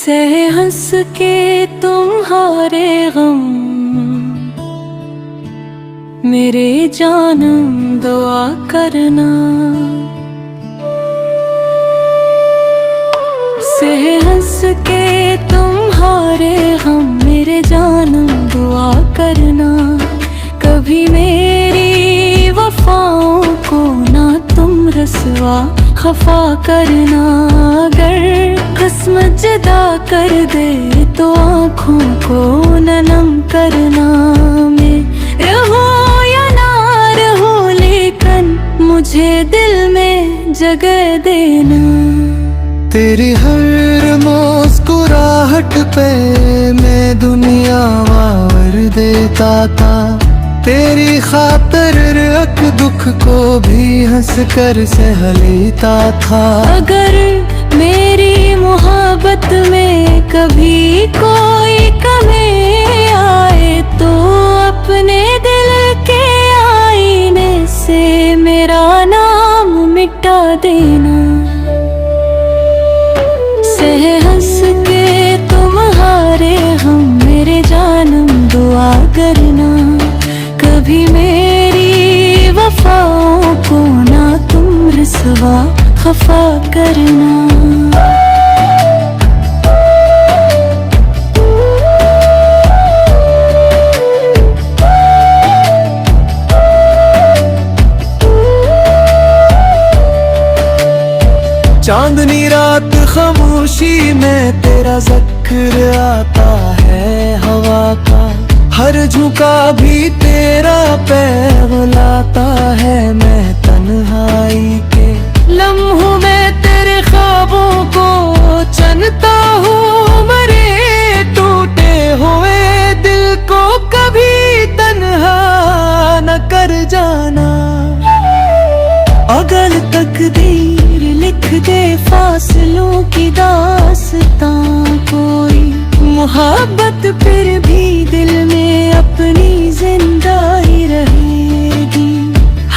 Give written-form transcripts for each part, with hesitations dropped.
सह हंस के तुम्हारे गम मेरे जानम दुआ करना। सह हंस के तुम्हारे गम मेरे जानम दुआ करना। कभी मेरी वफाओं को ना तुम रसवा खफा करना। अगर किस्मत जुदा कर दे तो आँखों को नम करना। मैं रहूं या ना रहूं लेकिन मुझे दिल में जगह देना। तेरी हर मुस्कुराहट पे मैं दुनिया वार देता था। तेरी खातिर रख दुख को भी हंस कर सह लेता था। अगर मेरी मोहब्बत में कभी कोई कमी आए तो अपने दिल के आईने से मेरा नाम मिटा देना। सह हंस के तुम्हारे हम मेरे जानम दुआ करना। कभी मेरी वफाओं को ना तुम रसवा खफा करना। चांदनी रात खामोशी में तेरा जिक्र आता है हवा का। हर झुका भी तेरा पैर लाता है। मैं तन्हाई के लम्हों में तेरे ख्वाबों को चुनता हूँ। मरे टूटे हुए दिल को कभी तन्हा न कर जाना। अगर तकदीर लिख दे फासलों की दास्तां कोई, मोहब्बत फिर भी दिल में अपनी जिंदा ही रहेगी।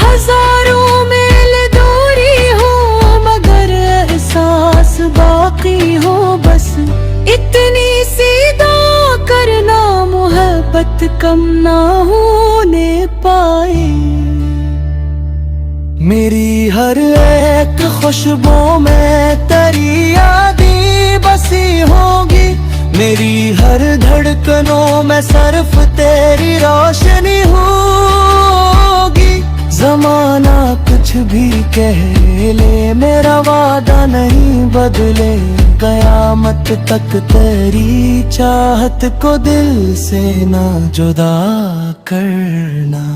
हजारों मील दूरी हो मगर एहसास बाकी हो। बस इतनी सीधा करना मोहब्बत कम ना होने पाए। मेरी हर एक खुशबू में तेरी यादें बसी होगी। मेरी हर धड़कनों में सिर्फ तेरी रोशनी होगी। जमाना कुछ भी कह ले मेरा वादा नहीं बदले। कयामत तक तेरी चाहत को दिल से ना जुदा करना।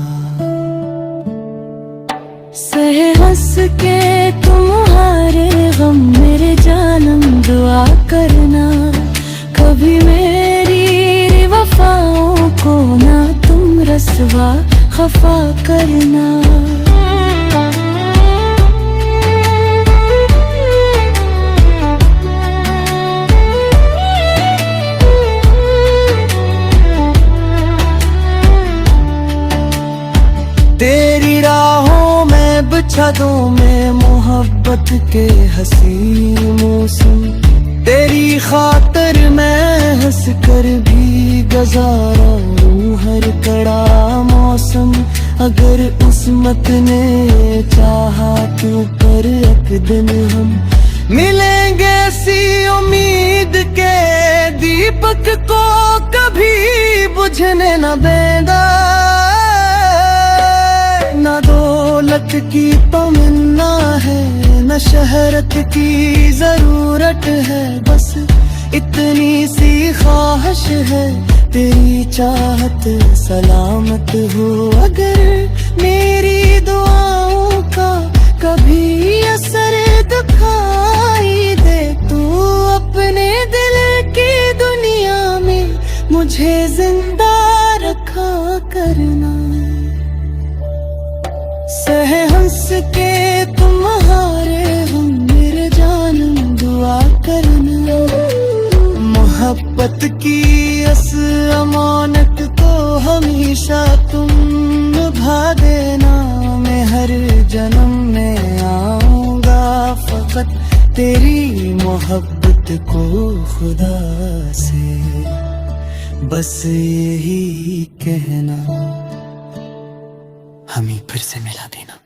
सह हंस के तुम्हारे गम मेरे जानम दुआ करना। कभी मेरी वफाओं को ना तुम रसवा खफा करना। तेरी राहों में बिछा दूं मैं मोहब्बत के हसी मौसम। तेरी खातिर मैं हंस कर भी गुजारा हूँ हर कड़ा मौसम। अगर किस्मत ने चाहा तो पर एक दिन हम मिलेंगे सी उम्मीद के दीपक को कभी बुझने न देना। न दौलत की तमन्ना है न शहरत की जरूरत है। बस इतनी सी ख्वाहिश है तेरी चाहत सलामत हो। अगर मेरी दुआओं का कभी असर दिखाई दे तो अपने दिल की दुनिया में मुझे जिंदा रखा करना। सह हंस के तुम्हारे हम मेरे जानम दुआ करना। मोहब्बत की अस अमानत को हमेशा तुम निभा देना। मैं हर जन्म में आऊंगा फकत तेरी मोहब्बत खुद को खुदा से बस यही कहना, हमें फिर से मिला देना।